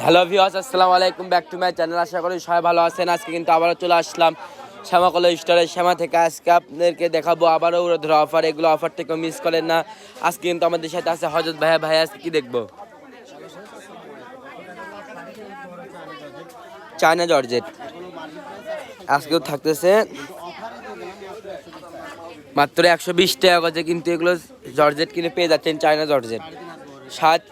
Hello viewers, আসসালামু আলাইকুম, back to my channel. আশা করি সবাই ভালো আছেন। আজকে কিন্তু আবারও চলে আসলাম শ্যামাকলা স্টোরের শ্যামা থেকে। আজকে আপনাদেরকে দেখাবো আবারও উড়োধরা অফার। এগুলো অফার থেকে মিস করেন না। আজকে কিন্তু আমাদের সাথে আছে হযরত ভাইয়া। ভাইয়া আজকে কি দেখবো? চায়না জর্জেট আজকেও থাকতেছে মাত্র 120 টাকা গজে। কিন্তু এগুলো জর্জেট কিনে পেয়ে যাচ্ছেন চায়না জর্জেট।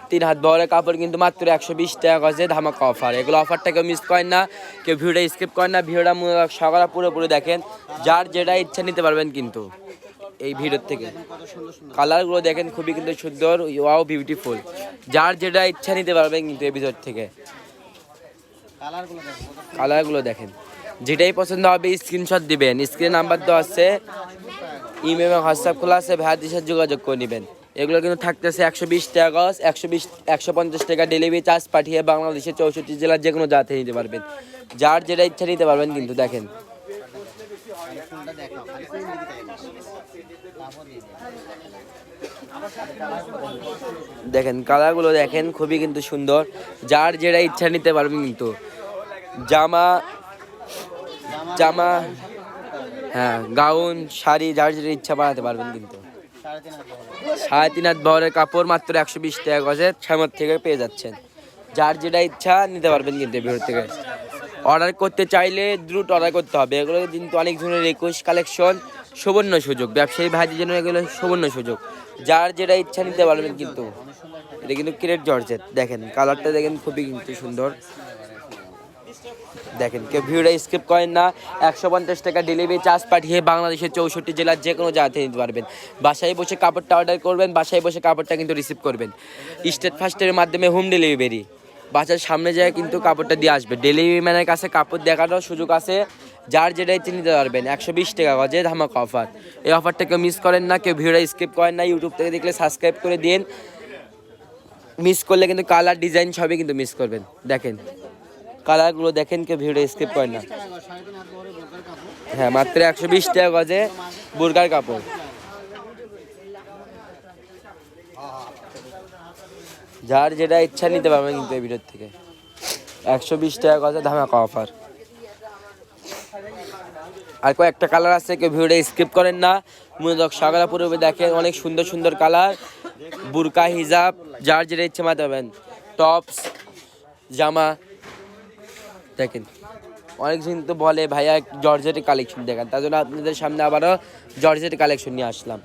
3 হাত বহরের কাপড় কিন্তু মাত্র 120 টাকা গজে, ধামাকা অফার। এগুলো অফারটা কেউ মিস করেন না, কেউ ভিডিওটা স্কিপ করেন না। ভিডিওটা সকালে পুরোপুরি দেখেন, যার যেটা ইচ্ছা নিতে পারবেন কিন্তু এই ভিডিওর থেকে। কালারগুলো দেখেন, খুবই কিন্তু সুন্দর, ওয়াও বিউটিফুল। যার যেটা ইচ্ছা নিতে পারবেন কিন্তু এই ভিডিওর থেকে। কালারগুলো দেখেন, যেটাই পছন্দ হবে স্ক্রিনশট দিবেন। স্ক্রিন নাম্বার দেওয়া আছে, ইমেল এবং হোয়াটসঅ্যাপ খোলা আছে, ভাইয়াদের সাথে যোগাযোগ করে নেবেন। এগুলো কিন্তু থাকতেছে 120 টাকা গজ, 150 টাকা ডেলিভারি চার্জ পাঠিয়ে বাংলাদেশের 64 জেলার যে কোনো জায়গাতে নিতে পারবেন। যার যেটা ইচ্ছা নিতে পারবেন কিন্তু। দেখেন দেখেন কালারগুলো দেখেন, খুবই কিন্তু সুন্দর। যার যেটা ইচ্ছা নিতে পারবেন কিন্তু। জামা জামা হ্যাঁ, গাউন, শাড়ি, যার যেটা ইচ্ছা বানাতে পারবেন কিন্তু। 3.5 হাত বহরের কাপড় মাত্র 120 টাকা গজে শ্যামার থেকে পেয়ে যাচ্ছেন। যার যেটা ইচ্ছা নিতে পারবেন কিন্তু ভিডিও থেকে। অর্ডার করতে চাইলে দ্রুত অর্ডার করতে হবে। এগুলো কিন্তু অনেক ধরনের রিকোয়েস্ট কালেকশন, সুবর্ণ সুযোগ। ব্যবসায়ী ভাইদের জন্য এগুলো সুবর্ণ সুযোগ। যার যেটা ইচ্ছা নিতে পারবেন কিন্তু। এটা কিন্তু ক্রেপ জর্জেট। দেখেন কালারটা দেখেন, খুবই কিন্তু সুন্দর। দেখেন, কেউ ভিডিওটা স্কিপ করেন না। 150 টাকা ডেলিভারি চার্জ পাঠিয়ে বাংলাদেশের 64 জেলার যে কোনো জায়গাতে নিতে পারবেন। বাসায় বসে কাপড়টা অর্ডার করবেন, বাসায় বসে কাপড়টা কিন্তু রিসিভ করবেন। স্টেট ফার্স্টের মাধ্যমে হোম ডেলিভারি। বাসার সামনে যায় কিন্তু কাপড়টা দিয়ে আসবে। ডেলিভারি ম্যানের কাছে কাপড় দেখানোর সুযোগ আছে। যার যেটা ইচ্ছে নিতে পারবেন। 120 টাকা গজে ধামাকা অফার। এই অফারটা কেউ মিস করেন না, কেউ ভিডিওটা স্কিপ করেন না। ইউটিউব থেকে দেখলে সাবস্ক্রাইব করে দিন। মিস করলে কিন্তু কালার ডিজাইন সবই কিন্তু মিস করবেন। দেখেন কালারগুলো দেখেন, কেউ ভিডিও স্কিপ করেন না। হ্যাঁ, মাত্র 120 টাকা গজে বুরকার কাপড়। যার যেটা ইচ্ছা নিতে পারবেন কিন্তু এই ভিডিওর থেকে। 120 টাকা গজে ধামাকা অফার। আর কয়েকটা কালার আছে, কেউ ভিডিওটা স্কিপ করেন না। মনোযোগ সকালে পুরোপুরি দেখেন, অনেক সুন্দর সুন্দর কালার। বুরকা, হিজাব, যার যেটা ইচ্ছে মাতে পারবেন। টপস, জামা দেখেন। অনেক কিন্তু বলে ভাইয়া জর্জেটের কালেকশন দেখেন, তার জন্য আপনাদের সামনে আবারও জর্জেটের কালেকশন নিয়ে আসলাম।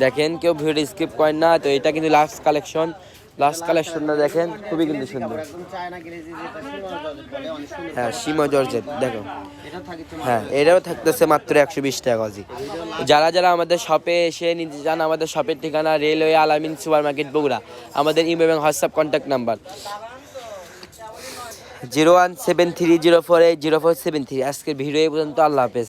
দেখেন, কেউ ভিডিও স্কিপ করেন না। তো এটা কিন্তু লাস্ট কালেকশনটা দেখেন, খুবই কিন্তু সুন্দর। হ্যাঁ, সীমা জর্জেট দেখো। হ্যাঁ, এটাও থাকতেছে মাত্র 120 টাকা গজি। যারা যারা আমাদের শপে এসে নিতে চান, আমাদের শপের ঠিকানা রেলওয়ে আলামিন সুপার মার্কেট বগুড়া। আমাদের ইমেল এবং হোয়াটসঅ্যাপ কন্ট্যাক্ট নাম্বার 01730480473। আজকের ভিডিও এই পর্যন্ত। আল্লাহ হাফেজ।